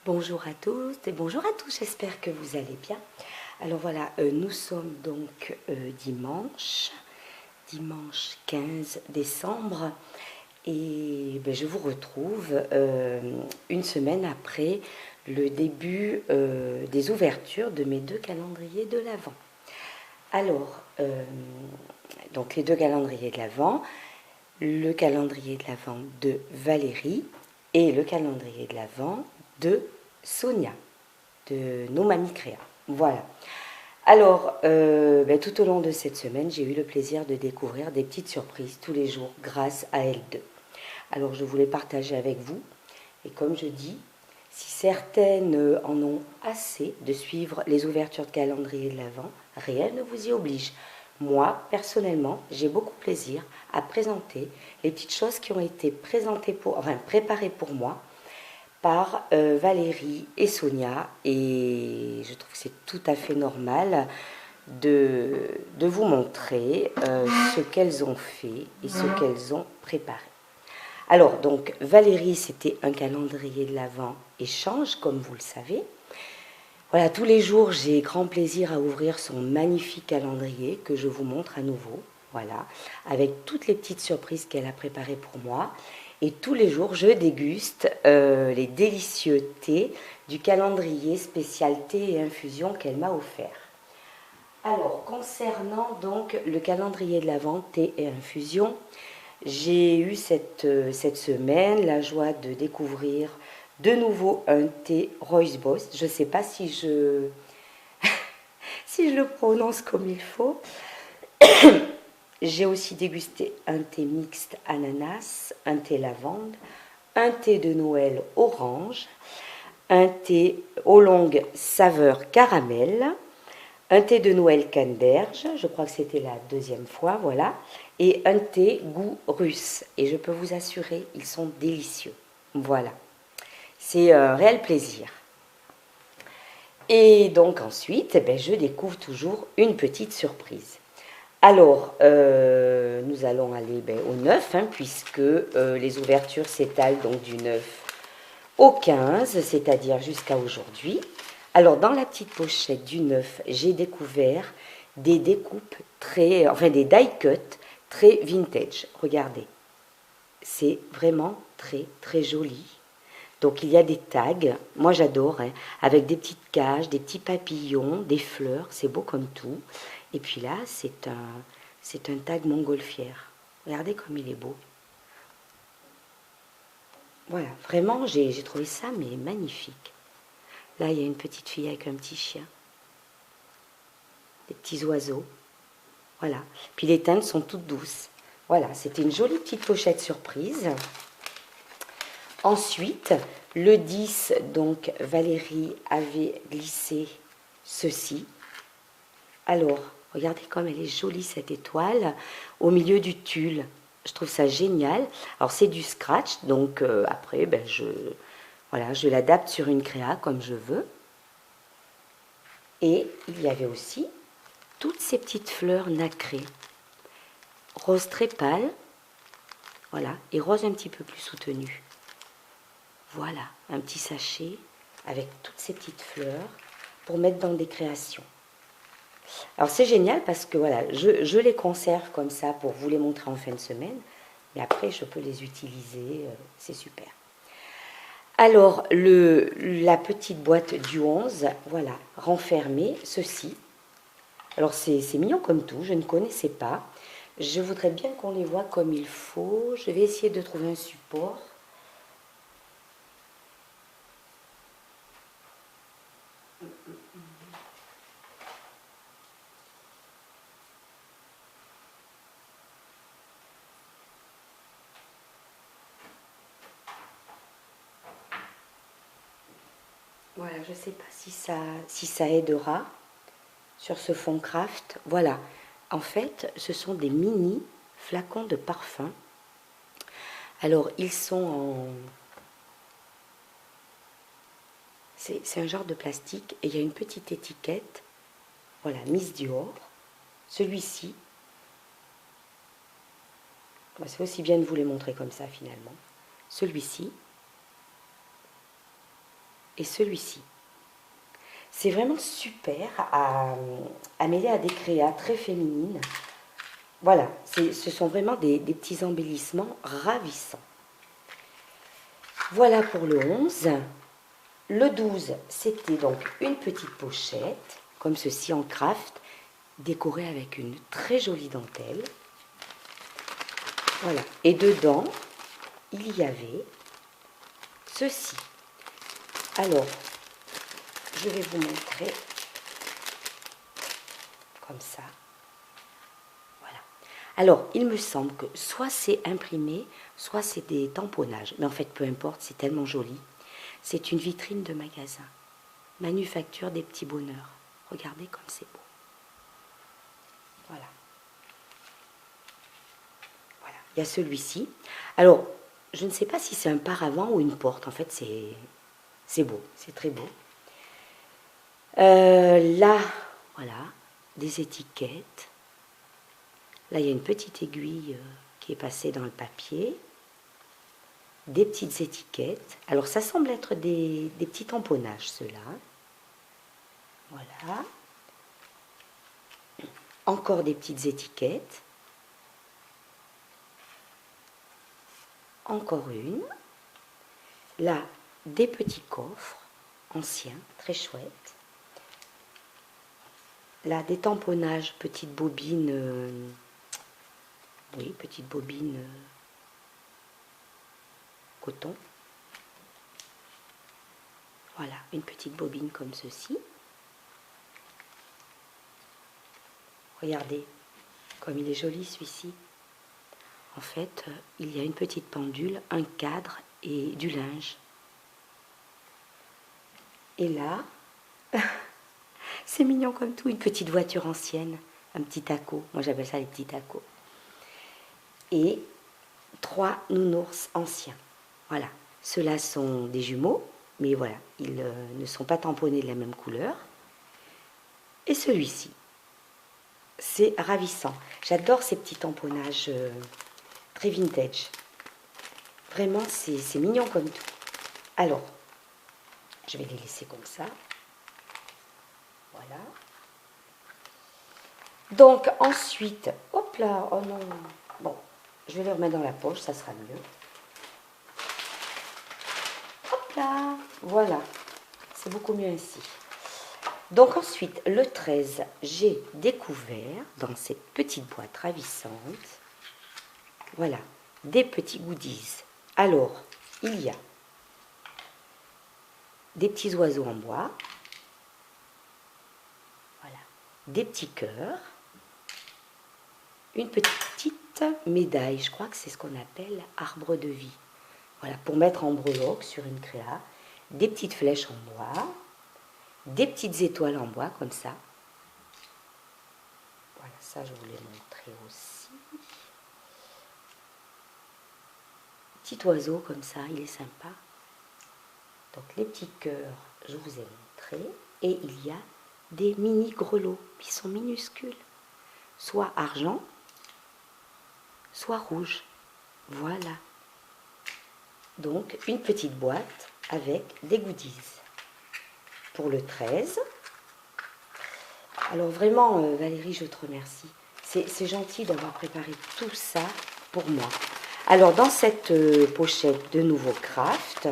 Bonjour à tous et bonjour à tous, j'espère que vous allez bien. Alors voilà, nous sommes donc dimanche 15 décembre et je vous retrouve une semaine après le début des ouvertures de mes deux calendriers de l'Avent. Alors, donc les deux calendriers de l'Avent, le calendrier de l'Avent de Valérie et le calendrier de l'Avent de Sonia, de nos mamies créa. Voilà. Alors, tout au long de cette semaine, j'ai eu le plaisir de découvrir des petites surprises tous les jours grâce à elles deux. Alors, je voulais partager avec vous. Et comme je dis, si certaines en ont assez de suivre les ouvertures de calendrier de l'Avent, rien ne vous y oblige. Moi, personnellement, j'ai beaucoup plaisir à présenter les petites choses qui ont été préparées pour moi par Valérie et Sonia. Et je trouve que c'est tout à fait normal de vous montrer ce qu'elles ont fait et ce qu'elles ont préparé. Alors, donc, Valérie, c'était un calendrier de l'Avent échange, comme vous le savez. Voilà, tous les jours, j'ai grand plaisir à ouvrir son magnifique calendrier que je vous montre à nouveau. Voilà, avec toutes les petites surprises qu'elle a préparées pour moi. Et tous les jours, je déguste les délicieux thés du calendrier spécial thé et infusion qu'elle m'a offert. Alors, concernant donc le calendrier de l'Avent thé et infusion, j'ai eu cette semaine la joie de découvrir de nouveau un thé Rooibos. Je ne sais pas si si je le prononce comme il faut. J'ai aussi dégusté un thé mixte ananas, un thé lavande, un thé de Noël orange, un thé oolong saveur caramel, un thé de Noël canneberge, je crois que c'était la deuxième fois, voilà, et un thé goût russe. Et je peux vous assurer, ils sont délicieux. Voilà, c'est un réel plaisir. Et donc ensuite, je découvre toujours une petite surprise. Alors, nous allons aller au 9, puisque les ouvertures s'étalent donc du 9 au 15, c'est-à-dire jusqu'à aujourd'hui. Alors, dans la petite pochette du 9, j'ai découvert des découpes des die cuts très vintage. Regardez, c'est vraiment très, très joli. Donc, il y a des tags, moi j'adore, avec des petites cages, des petits papillons, des fleurs, c'est beau comme tout. Et puis là, c'est un tag montgolfière. Regardez comme il est beau. Voilà, vraiment, j'ai trouvé ça mais magnifique. Là, il y a une petite fille avec un petit chien. Des petits oiseaux. Voilà. Puis les teintes sont toutes douces. Voilà, c'était une jolie petite pochette surprise. Ensuite, le 10, donc Valérie avait glissé ceci. Alors, regardez comme elle est jolie cette étoile au milieu du tulle. Je trouve ça génial. Alors c'est du scratch, donc après je l'adapte sur une créa comme je veux. Et il y avait aussi toutes ces petites fleurs nacrées, rose très pâle, voilà, et rose un petit peu plus soutenue. Voilà, un petit sachet avec toutes ces petites fleurs pour mettre dans des créations. Alors c'est génial parce que voilà, je les conserve comme ça pour vous les montrer en fin de semaine, mais après je peux les utiliser, c'est super. Alors la petite boîte du 11, voilà, renfermée, ceci. Alors c'est mignon comme tout, je ne connaissais pas. Je voudrais bien qu'on les voit comme il faut. Je vais essayer de trouver un support. Voilà, je ne sais pas si ça aidera sur ce fond craft. Voilà, en fait, ce sont des mini flacons de parfum. Alors, ils sont en... C'est un genre de plastique et il y a une petite étiquette. Voilà, Miss Dior. Celui-ci, c'est aussi bien de vous les montrer comme ça finalement. Celui-ci, et celui-ci. C'est vraiment super à mêler à des créas très féminines. Voilà, ce sont vraiment des petits embellissements ravissants. Voilà pour le 11. Le 12, c'était donc une petite pochette, comme ceci en craft, décorée avec une très jolie dentelle. Voilà, et dedans, il y avait ceci. Alors, je vais vous montrer comme ça. Voilà. Alors, il me semble que soit c'est imprimé, soit c'est des tamponnages. Mais en fait, peu importe, c'est tellement joli. C'est une vitrine de magasin. Manufacture des petits bonheurs. Regardez comme c'est beau. Voilà. Voilà. Il y a celui-ci. Alors, je ne sais pas si c'est un paravent ou une porte. En fait, c'est beau. C'est très beau. Là, voilà, des étiquettes. Là, il y a une petite aiguille qui est passée dans le papier. Des petites étiquettes. Alors, ça semble être des petits tamponnages, ceux-là. Voilà. Encore des petites étiquettes. Encore une. Là, des petits coffres anciens, très chouettes. Là, des tamponnages, petites bobines. Oui, petites bobines coton. Voilà, une petite bobine comme ceci. Regardez comme il est joli celui-ci. En fait, il y a une petite pendule, un cadre et du linge. Et là, c'est mignon comme tout, une petite voiture ancienne, un petit taco. Moi j'appelle ça les petits tacos. Et 3 nounours anciens. Voilà, ceux-là sont des jumeaux, mais voilà, ils ne sont pas tamponnés de la même couleur. Et celui-ci, c'est ravissant. J'adore ces petits tamponnages très vintage. Vraiment, c'est mignon comme tout. Alors, je vais les laisser comme ça. Voilà. Donc, ensuite, hop là, oh non. Bon, je vais les remettre dans la poche, ça sera mieux. Hop là, voilà. C'est beaucoup mieux ainsi. Donc ensuite, le 13, j'ai découvert dans cette petite boîte ravissante, voilà, des petits goodies. Alors, il y a des petits oiseaux en bois, voilà, des petits cœurs, une petite médaille, je crois que c'est ce qu'on appelle arbre de vie. Voilà, pour mettre en breloque sur une créa, des petites flèches en bois, des petites étoiles en bois comme ça. Voilà, ça je vous l'ai montré aussi. Petit oiseau comme ça, il est sympa. Donc les petits cœurs, je vous ai montré. Et il y a des mini grelots qui sont minuscules. Soit argent, soit rouge. Voilà. Donc une petite boîte avec des goodies. Pour le 13. Alors vraiment, Valérie, je te remercie. C'est gentil d'avoir préparé tout ça pour moi. Alors dans cette pochette de nouveau craft,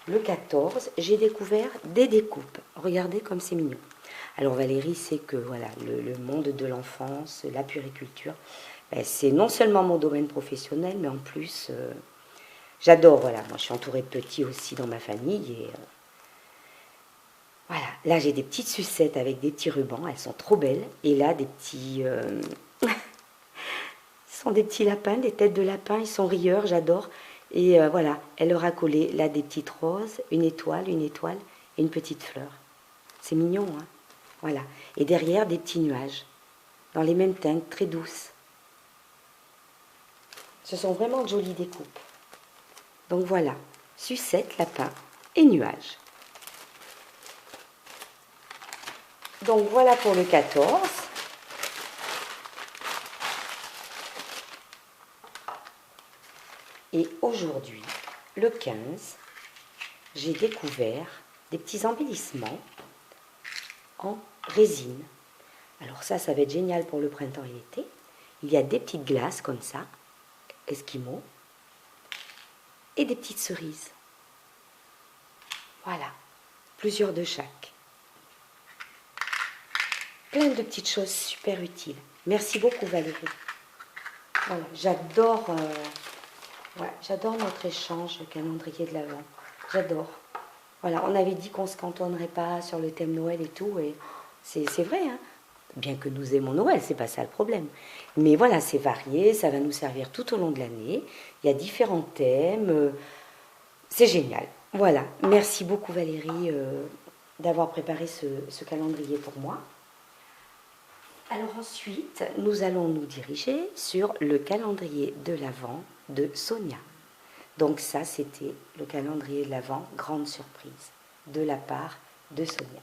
le 14, j'ai découvert des découpes. Regardez comme c'est mignon. Alors Valérie sait que voilà, le monde de l'enfance, la puériculture, ben, c'est non seulement mon domaine professionnel, mais en plus, j'adore. Voilà, moi je suis entourée de petits aussi dans ma famille. Et voilà, là j'ai des petites sucettes avec des petits rubans, elles sont trop belles. Et là des petits... ce sont des petits lapins, des têtes de lapin, ils sont rieurs, j'adore. Et voilà, elle leur a collé là des petites roses, une étoile et une petite fleur. C'est mignon, hein? Voilà. Et derrière, des petits nuages, dans les mêmes teintes, très douces. Ce sont vraiment de jolies découpes. Donc voilà, sucette, lapin et nuages. Donc voilà pour le 14. Et aujourd'hui, le 15, j'ai découvert des petits embellissements en résine. Alors ça va être génial pour le printemps et l'été. Il y a des petites glaces comme ça, Esquimaux, et des petites cerises. Voilà, plusieurs de chaque. Plein de petites choses super utiles. Merci beaucoup Valérie. Voilà, j'adore notre échange, le calendrier de l'Avent. J'adore. Voilà, on avait dit qu'on ne se cantonnerait pas sur le thème Noël et tout, et c'est vrai, hein. Bien que nous aimons Noël, c'est pas ça le problème. Mais voilà, c'est varié, ça va nous servir tout au long de l'année. Il y a différents thèmes, c'est génial. Voilà, merci beaucoup Valérie d'avoir préparé ce calendrier pour moi. Alors ensuite, nous allons nous diriger sur le calendrier de l'Avent de Sonia. Donc ça, c'était le calendrier de l'Avent, grande surprise, de la part de Sonia.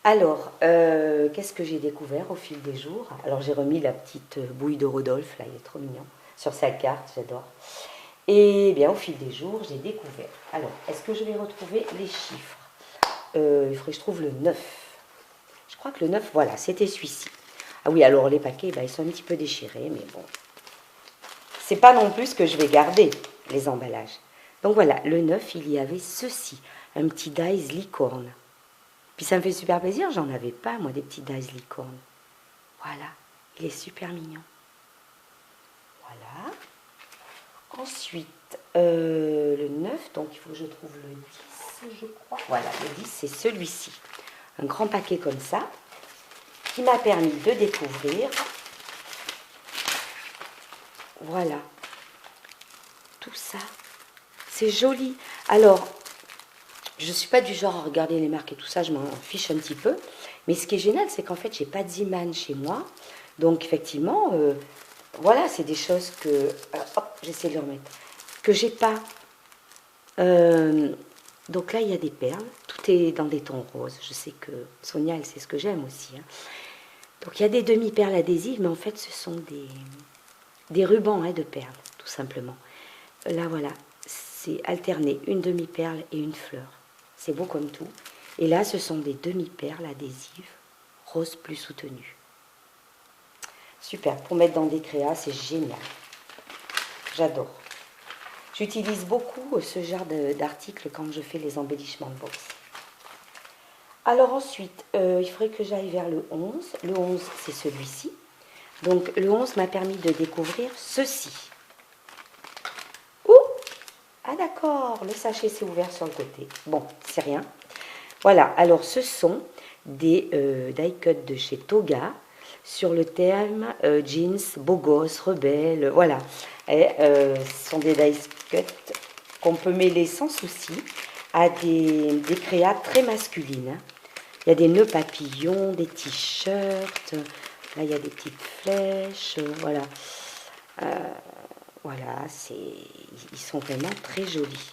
Alors, qu'est-ce que j'ai découvert au fil des jours? Alors j'ai remis la petite bouille de Rodolphe, là, il est trop mignon, sur sa carte, j'adore. Et bien au fil des jours, j'ai découvert. Alors, est-ce que je vais retrouver les chiffres? Il faudrait que je trouve le 9. Je crois que le 9, voilà, c'était celui-ci. Ah oui, alors les paquets, ils sont un petit peu déchirés, mais bon. C'est pas non plus ce que je vais garder, les emballages. Donc voilà, le 9, il y avait ceci, un petit dice licorne. Puis ça me fait super plaisir, j'en avais pas, moi, des petits dice licorne. Voilà, il est super mignon. Voilà. Ensuite, le 9, donc il faut que je trouve le 10, je crois. Voilà, le 10, c'est celui-ci. Un grand paquet comme ça, qui m'a permis de découvrir, voilà, tout ça. C'est joli. Alors, je ne suis pas du genre à regarder les marques et tout ça, je m'en fiche un petit peu. Mais ce qui est génial, c'est qu'en fait, j'ai pas de Ziman chez moi. Donc, effectivement, voilà, c'est des choses que... hop, j'essaie de le remettre. Que j'ai pas. Donc là, il y a des perles. Tout est dans des tons roses. Je sais que Sonia, elle sait ce que j'aime aussi. Hein. Donc, il y a des demi-perles adhésives, mais en fait, ce sont des rubans de perles, tout simplement. Là, voilà, c'est alterné, une demi-perle et une fleur. C'est beau comme tout. Et là, ce sont des demi-perles adhésives, rose plus soutenues. Super, pour mettre dans des créas, c'est génial. J'adore. J'utilise beaucoup ce genre d'articles quand je fais les embellissements de box. Alors ensuite, il faudrait que j'aille vers le 11. Le 11, c'est celui-ci. Donc le 11 m'a permis de découvrir ceci. Ouh! Ah d'accord, le sachet s'est ouvert sur le côté. Bon, c'est rien. Voilà, alors ce sont des die cuts de chez Toga sur le thème jeans, beau gosse, rebelle, voilà. Et ce sont des die cuts qu'on peut mêler sans souci à des créas très masculines. Il y a des nœuds papillons, des t-shirts, là il y a des petites flèches, voilà. Voilà, ils sont vraiment très jolis.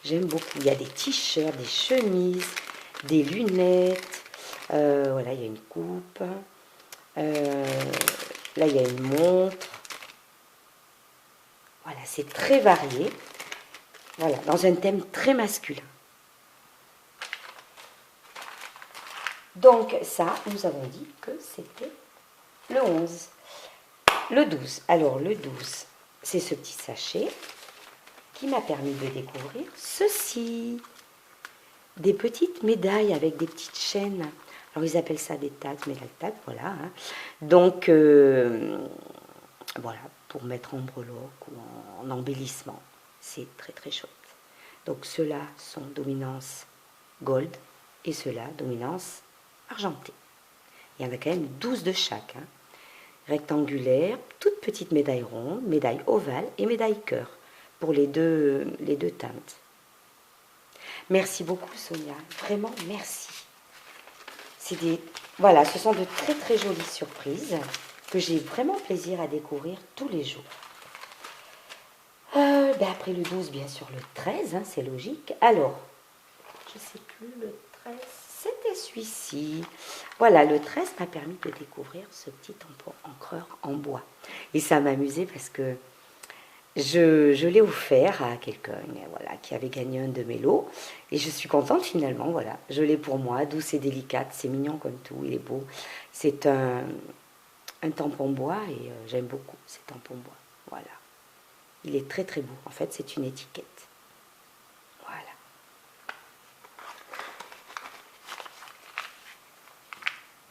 J'aime beaucoup. Il y a des t-shirts, des chemises, des lunettes. Voilà, il y a une coupe. Là, il y a une montre. Voilà, c'est très varié. Voilà, dans un thème très masculin. Donc ça, nous avons dit que c'était le 11. Le 12. Alors, le 12, c'est ce petit sachet qui m'a permis de découvrir ceci. Des petites médailles avec des petites chaînes. Alors, ils appellent ça des tags, médailles tags, voilà. Hein. Donc, voilà, pour mettre en breloque ou en embellissement. C'est très, très chouette. Donc, ceux-là sont dominance gold et ceux-là, dominance argentée. Il y en a quand même 12 de chaque. Hein. Rectangulaire, toute petite médaille ronde, médaille ovale et médaille cœur pour les deux teintes. Merci beaucoup Sonia, vraiment merci. Voilà, ce sont de très très jolies surprises que j'ai vraiment plaisir à découvrir tous les jours. Après le 12, bien sûr le 13, hein, c'est logique. Alors, je ne sais plus, le 13, c'était celui-ci. Voilà, le 13 m'a permis de découvrir ce petit encreur en bois. Et ça m'amusait parce que je l'ai offert à quelqu'un voilà, qui avait gagné un de mes lots. Et je suis contente finalement, voilà. Je l'ai pour moi, douce et délicate, c'est mignon comme tout, il est beau. C'est un tampon bois et j'aime beaucoup ces tampons bois. Voilà. Il est très très beau. En fait, c'est une étiquette. Voilà.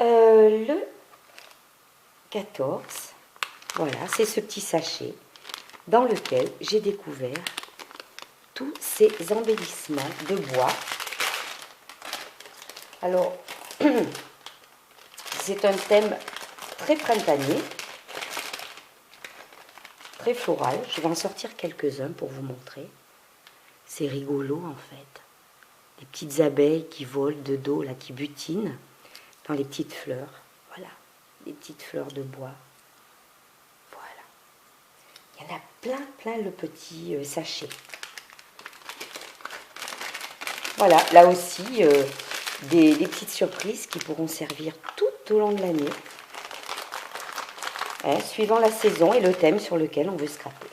Le 14, voilà, c'est ce petit sachet dans lequel j'ai découvert tous ces embellissements de bois. Alors, c'est un thème très printanier, très floral. Je vais en sortir quelques-uns pour vous montrer. C'est rigolo en fait. Les petites abeilles qui volent de dos, là, qui butinent dans les petites fleurs. Voilà, les petites fleurs de bois. Voilà. Il y en a plein le petit sachet. Voilà, là aussi, des petites surprises qui pourront servir tout au long de l'année, hein, suivant la saison et le thème sur lequel on veut scraper.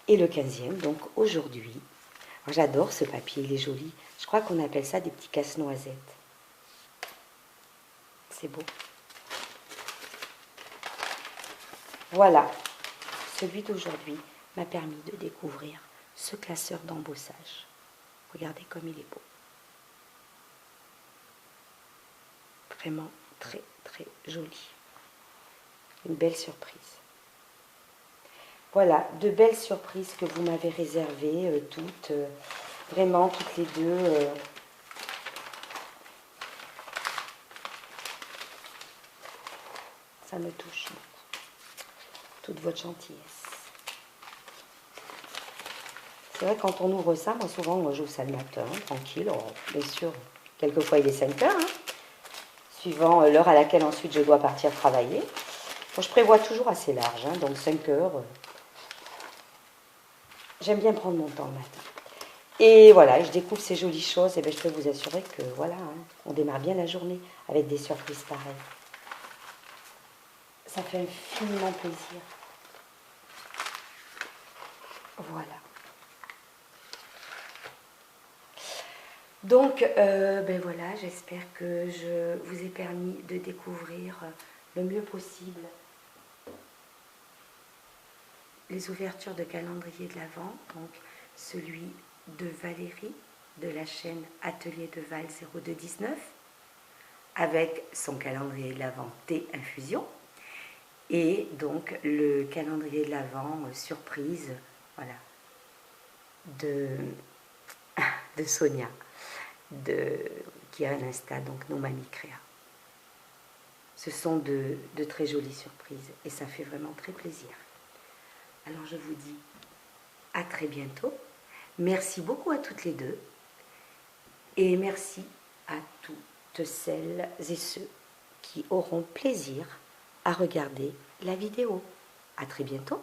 Et le 15e, donc aujourd'hui, j'adore ce papier, il est joli. Je crois qu'on appelle ça des petits casse-noisettes. C'est beau. Voilà, celui d'aujourd'hui m'a permis de découvrir ce classeur d'embossage. Regardez comme il est beau. Vraiment très joli. Une belle surprise. Voilà, de belles surprises que vous m'avez réservées, toutes, vraiment toutes les deux. Ça me touche, toute votre gentillesse. C'est vrai, quand on ouvre ça, moi souvent, moi j'ouvre ça le matin, tranquille. Oh, bien sûr, quelquefois il est 5 heures, hein, suivant l'heure à laquelle ensuite je dois partir travailler. Bon, je prévois toujours assez large, hein, donc 5 heures. J'aime bien prendre mon temps le matin. Et voilà, je découvre ces jolies choses, et bien je peux vous assurer que voilà, hein, on démarre bien la journée avec des surprises pareilles. Ça fait infiniment plaisir. Voilà. Donc, ben voilà, j'espère que je vous ai permis de découvrir le mieux possible les ouvertures de calendrier de l'Avent, donc celui de Valérie de la chaîne Atelier de Val 0219 avec son calendrier de l'Avent thé infusion et donc le calendrier de l'Avent surprise, voilà, de Sonia qui a un Insta, donc No Mamie Créa. Ce sont de très jolies surprises et ça fait vraiment très plaisir. Alors je vous dis à très bientôt. Merci beaucoup à toutes les deux et merci à toutes celles et ceux qui auront plaisir à regarder la vidéo. À très bientôt.